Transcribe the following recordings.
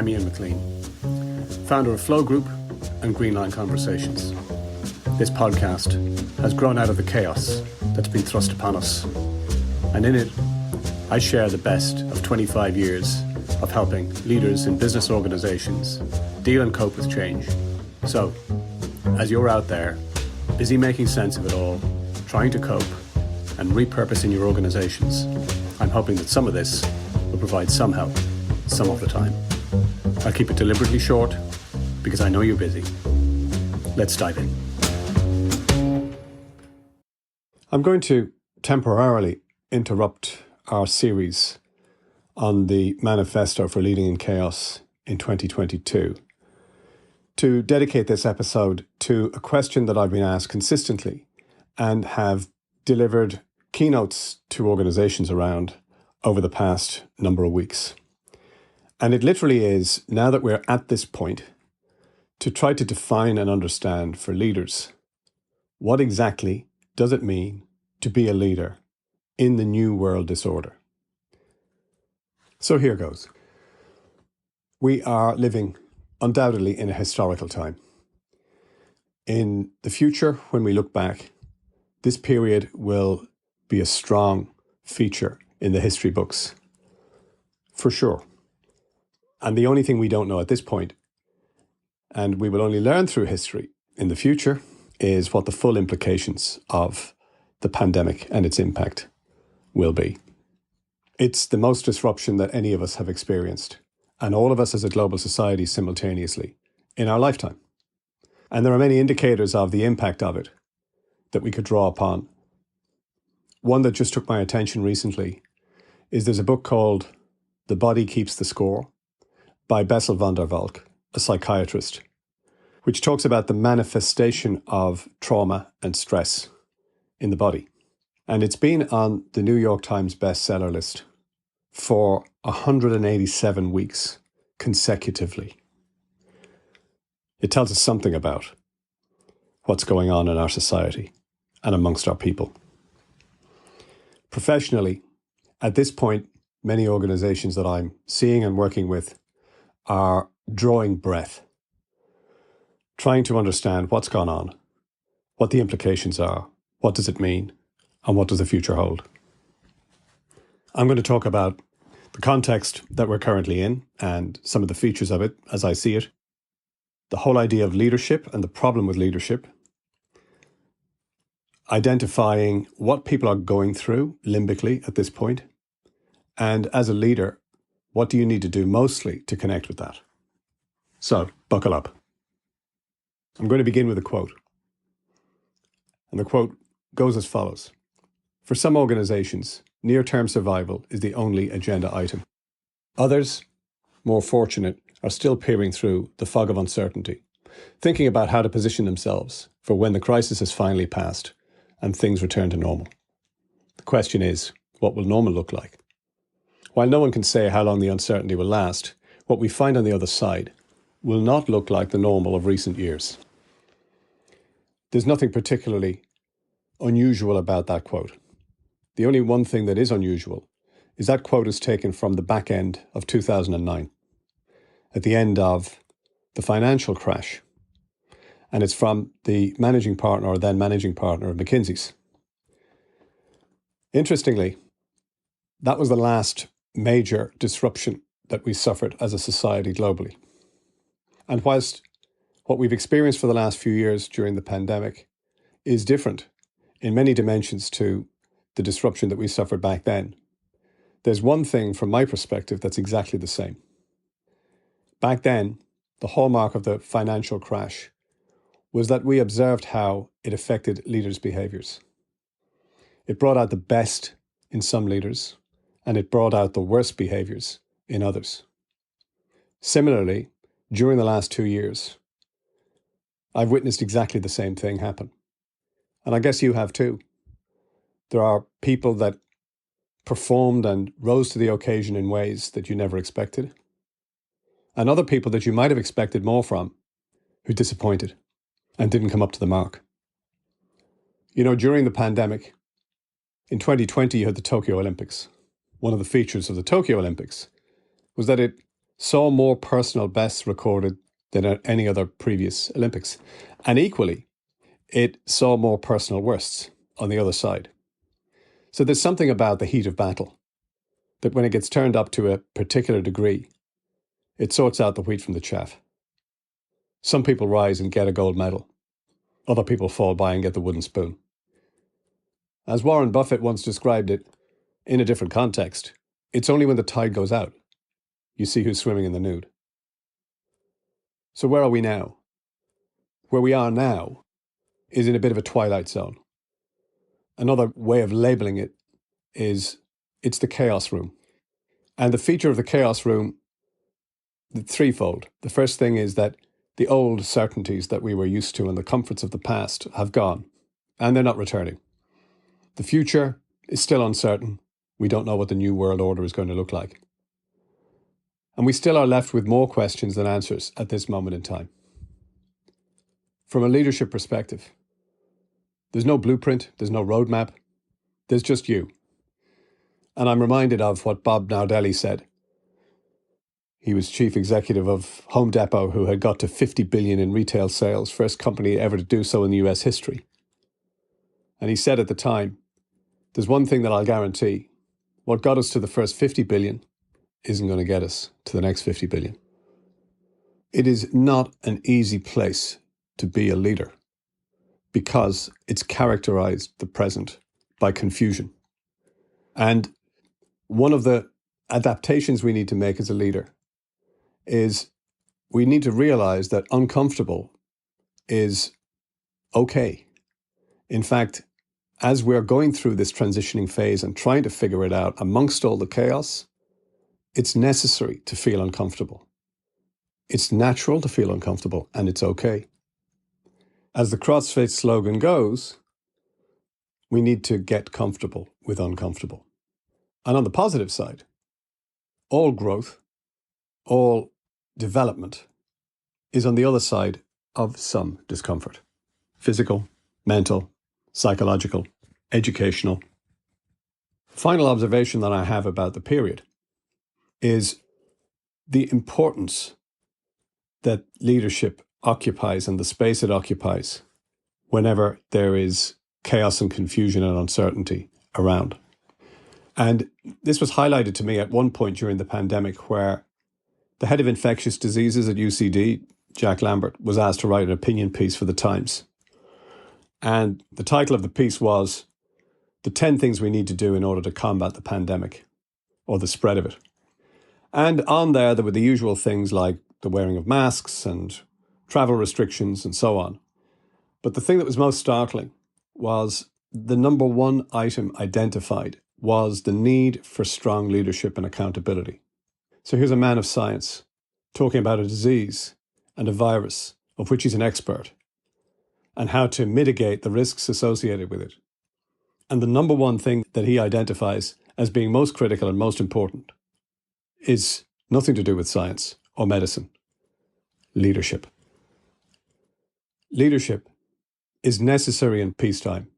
I'm Ian McClean, founder of Flow Group and Greenline Conversations. This podcast has grown out of the chaos that's been thrust upon us, and in it, I share the best of 25 years of helping leaders in business organizations deal and cope with change. So, as you're out there, busy making sense of it all, trying to cope and repurposing your organizations, I'm hoping that some of this will provide some help, some of the time. I'll keep it deliberately short because I know you're busy. Let's dive in. I'm going to temporarily interrupt our series on the Manifesto for Leading in Chaos in 2022 to dedicate this episode to a question that I've been asked consistently and have delivered keynotes to organizations around over the past number of weeks. And it literally is, now that we're at this point, to try to define and understand for leaders, what exactly does it mean to be a leader in the new world disorder? So here goes. We are living undoubtedly in a historical time. In the future, when we look back, this period will be a strong feature in the history books, for sure. And the only thing we don't know at this point, and we will only learn through history in the future, is what the full implications of the pandemic and its impact will be. It's the most disruption that any of us have experienced, and all of us as a global society simultaneously, in our lifetime. And there are many indicators of the impact of it that we could draw upon. One that just took my attention recently is there's a book called The Body Keeps the Score by Bessel van der Valk, a psychiatrist, which talks about the manifestation of trauma and stress in the body. And it's been on the New York Times bestseller list for 187 weeks consecutively. It tells us something about what's going on in our society and amongst our people. Professionally, at this point, many organizations that I'm seeing and working with are drawing breath, trying to understand what's gone on, what the implications are, what does it mean, and what does the future hold. I'm going to talk about the context that we're currently in and some of the features of it as I see it, the whole idea of leadership and the problem with leadership, identifying what people are going through limbically at this point, and as a leader, what do you need to do mostly to connect with that? So, buckle up. I'm going to begin with a quote. And the quote goes as follows. For some organizations, near-term survival is the only agenda item. Others, more fortunate, are still peering through the fog of uncertainty, thinking about how to position themselves for when the crisis has finally passed and things return to normal. The question is, what will normal look like? While no one can say how long the uncertainty will last, what we find on the other side will not look like the normal of recent years. There's nothing particularly unusual about that quote. The only one thing that is unusual is that quote is taken from the back end of 2009, at the end of the financial crash. And it's from the managing partner or then managing partner of McKinsey's. Interestingly, that was the last major disruption that we suffered as a society globally. And whilst what we've experienced for the last few years during the pandemic is different in many dimensions to the disruption that we suffered back then, there's one thing from my perspective that's exactly the same. Back then, the hallmark of the financial crash was that we observed how it affected leaders' behaviors. It brought out the best in some leaders, and it brought out the worst behaviors in others. Similarly, during the last 2 years, I've witnessed exactly the same thing happen. And I guess you have too. There are people that performed and rose to the occasion in ways that you never expected, and other people that you might have expected more from who disappointed and didn't come up to the mark. You know, during the pandemic, in 2020, you had the Tokyo Olympics. One of the features of the Tokyo Olympics was that it saw more personal bests recorded than at any other previous Olympics. And equally, it saw more personal worsts on the other side. So there's something about the heat of battle that when it gets turned up to a particular degree, it sorts out the wheat from the chaff. Some people rise and get a gold medal. Other people fall by and get the wooden spoon. As Warren Buffett once described it, in a different context, it's only when the tide goes out you see who's swimming in the nude. So where are we now? Where we are now is in a bit of a twilight zone. Another way of labeling it is it's the chaos room. And the feature of the chaos room, threefold. The first thing is that the old certainties that we were used to and the comforts of the past have gone, and they're not returning. The future is still uncertain. We don't know what the new world order is going to look like. And we still are left with more questions than answers at this moment in time. From a leadership perspective, there's no blueprint, there's no roadmap, there's just you. And I'm reminded of what Bob Nardelli said. He was chief executive of Home Depot, who had got to 50 billion in retail sales, first company ever to do so in the US history. And he said at the time, there's one thing that I'll guarantee. What got us to the first 50 billion isn't going to get us to the next 50 billion. It is not an easy place to be a leader because it's characterized, the present, by confusion. And one of the adaptations we need to make as a leader is we need to realize that uncomfortable is okay. In fact, as we're going through this transitioning phase and trying to figure it out amongst all the chaos, it's necessary to feel uncomfortable. It's natural to feel uncomfortable, and it's okay. As the CrossFit slogan goes, we need to get comfortable with uncomfortable. And on the positive side, all growth, all development is on the other side of some discomfort. Physical, mental, psychological, educational. Final observation that I have about the period is the importance that leadership occupies and the space it occupies whenever there is chaos and confusion and uncertainty around. And this was highlighted to me at one point during the pandemic where the head of infectious diseases at UCD, Jack Lambert, was asked to write an opinion piece for the Times. And the title of the piece was, "The 10 Things We Need to Do in Order to Combat the Pandemic," or the spread of it. And on there were the usual things like the wearing of masks and travel restrictions and so on. But the thing that was most startling was the number one item identified was the need for strong leadership and accountability. So here's a man of science talking about a disease and a virus of which he's an expert and how to mitigate the risks associated with it. And the number one thing that he identifies as being most critical and most important is nothing to do with science or medicine. Leadership. Leadership is necessary in peacetime,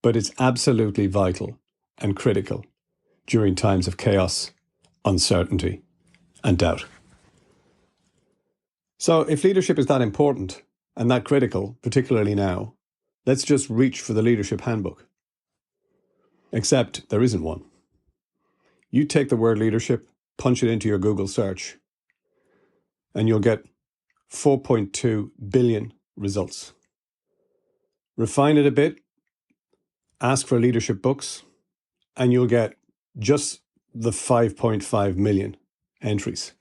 but it's absolutely vital and critical during times of chaos, uncertainty, and doubt. So if leadership is that important and that critical, particularly now, let's just reach for the leadership handbook. Except there isn't one. You take the word leadership, punch it into your Google search, and you'll get 4.2 billion results. Refine it a bit, ask for leadership books, and you'll get just the 5.5 million entries.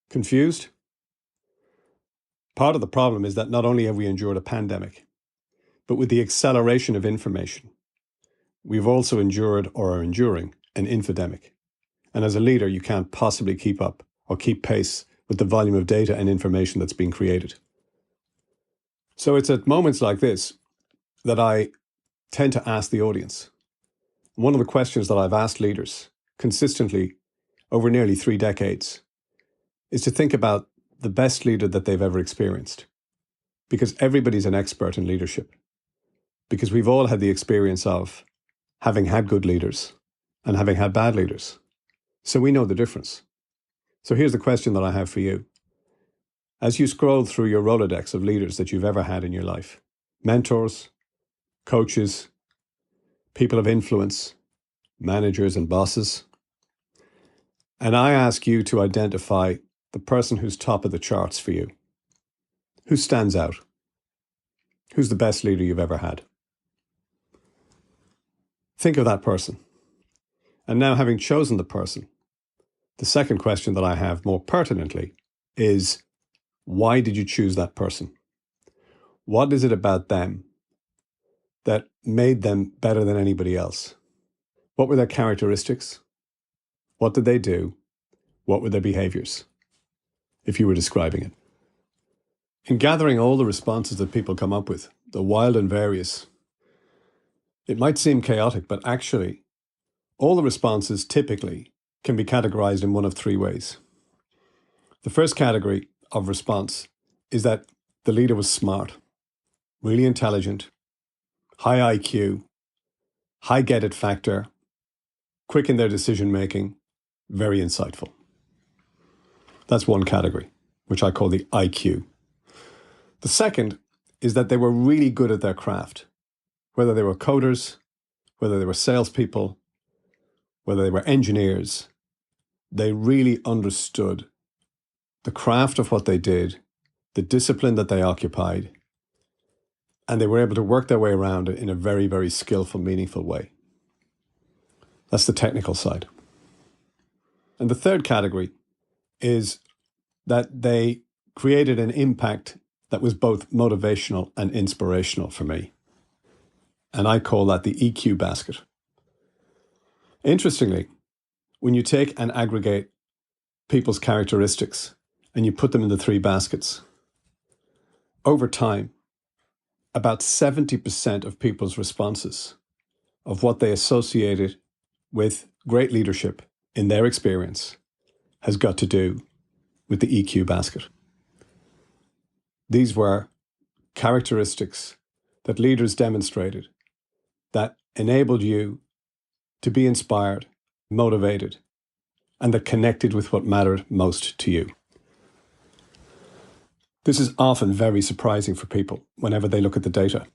Confused? Part of the problem is that not only have we endured a pandemic, but with the acceleration of information, we've also endured or are enduring an infodemic. And as a leader, you can't possibly keep up or keep pace with the volume of data and information that's being created. So it's at moments like this that I tend to ask the audience. One of the questions that I've asked leaders consistently over nearly 3 decades is to think about the best leader that they've ever experienced. Because everybody's an expert in leadership. Because we've all had the experience of having had good leaders and having had bad leaders. So we know the difference. So here's the question that I have for you. As you scroll through your Rolodex of leaders that you've ever had in your life, mentors, coaches, people of influence, managers and bosses, and I ask you to identify the person who's top of the charts for you. Who stands out? Who's the best leader you've ever had? Think of that person. And now, having chosen the person, the second question that I have more pertinently is, why did you choose that person? What is it about them that made them better than anybody else? What were their characteristics? What did they do? What were their behaviors, if you were describing it? In gathering all the responses that people come up with, the wild and various, it might seem chaotic, but actually, all the responses typically can be categorized in one of three ways. The first category of response is that the leader was smart, really intelligent, high IQ, high get-it factor, quick in their decision-making, very insightful. That's one category, which I call the IQ. The second is that they were really good at their craft, whether they were coders, whether they were salespeople, whether they were engineers. They really understood the craft of what they did, the discipline that they occupied, and they were able to work their way around it in a very, very skillful, meaningful way. That's the technical side. And the third category is that they created an impact that was both motivational and inspirational for me. And I call that the EQ basket. Interestingly, when you take and aggregate people's characteristics and you put them in the three baskets, over time, about 70% of people's responses of what they associated with great leadership in their experience has got to do with the EQ basket. These were characteristics that leaders demonstrated that enabled you to be inspired, motivated, and that connected with what mattered most to you. This is often very surprising for people whenever they look at the data.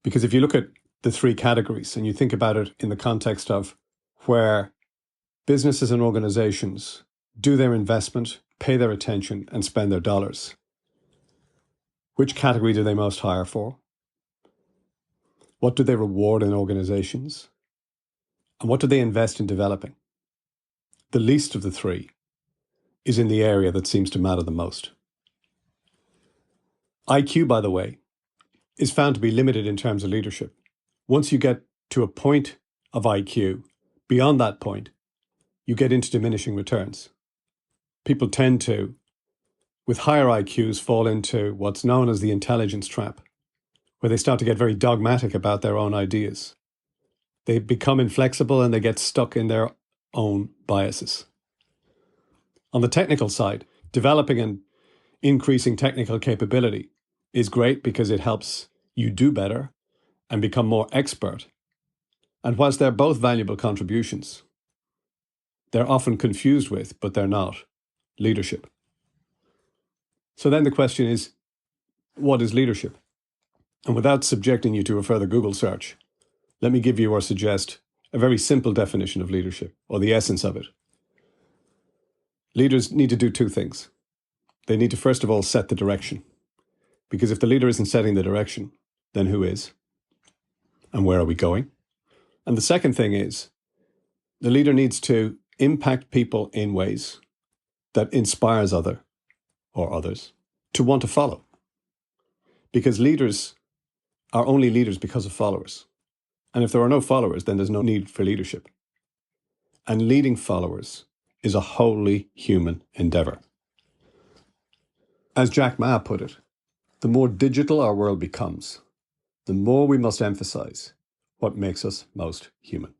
Because if you look at the three categories and you think about it in the context of where businesses and organizations do their investment, pay their attention, and spend their dollars, which category do they most hire for? What do they reward in organizations? And what do they invest in developing? The least of the three is in the area that seems to matter the most. IQ, by the way, is found to be limited in terms of leadership. Once you get to a point of IQ, beyond that point, you get into diminishing returns. People tend to, with higher IQs, fall into what's known as the intelligence trap, where they start to get very dogmatic about their own ideas. They become inflexible and they get stuck in their own biases. On the technical side, developing and increasing technical capability is great because it helps you do better and become more expert. And whilst they're both valuable contributions, they're often confused with, but they're not, leadership. So then the question is, what is leadership? And without subjecting you to a further Google search, let me give you or suggest a very simple definition of leadership, or the essence of it. Leaders need to do two things. They need to first of all set the direction. Because if the leader isn't setting the direction, then who is? And where are we going? And the second thing is, the leader needs to impact people in ways that inspires others to want to follow. Because leaders are only leaders because of followers. And if there are no followers, then there's no need for leadership. And leading followers is a wholly human endeavor. As Jack Ma put it, the more digital our world becomes, the more we must emphasize what makes us most human.